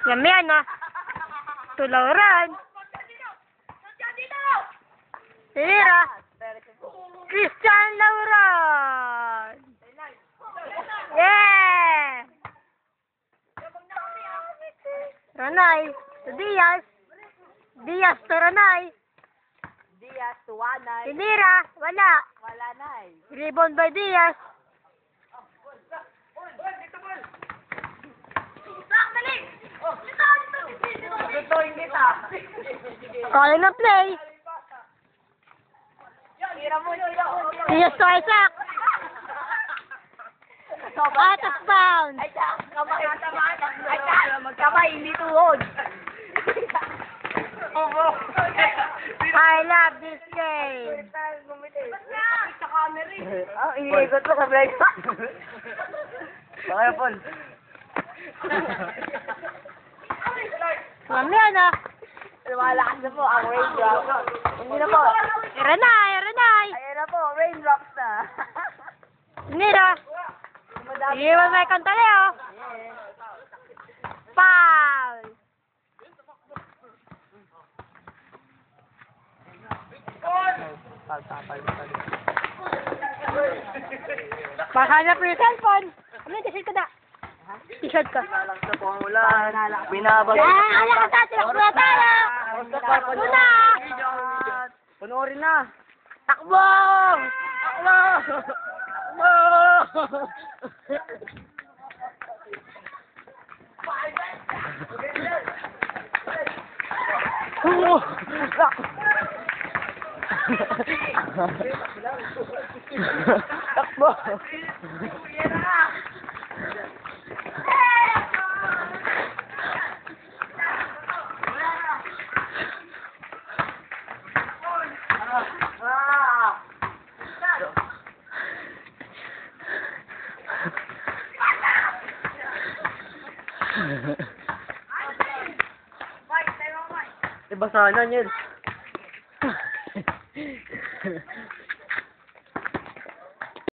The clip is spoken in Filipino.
Yami ano? Tularan. Tira. Christian Lauran. Yeah! Ranay. To Diaz. Diaz to Ranay. Diaz to Wanay. Tira. Wala. Wala na eh. Rebound by Diaz. Tutuin kita. Kaya na play. Tira mo. Diaz to Isaac. Out of bounds. Ay, kamay. Ay, kamay, hindi tuhod. I love this game. Iniikot mo sa break. Kaya, Paul. Yami ano? Lumalakas na po ang raindrops. Hindi na po. Ranay. Ayan na po, raindrops na. Tira. Iwan may kanta Leo. Foul. Baka na po yung cellphone. Ano, t-shirt ka na. T-shirt ka. Nalakas na po ang ulan. Binabag. Ala ka sa tinakbo na tayo. Una. Panoorin na. Takbo. Takbo. Iba sana yun.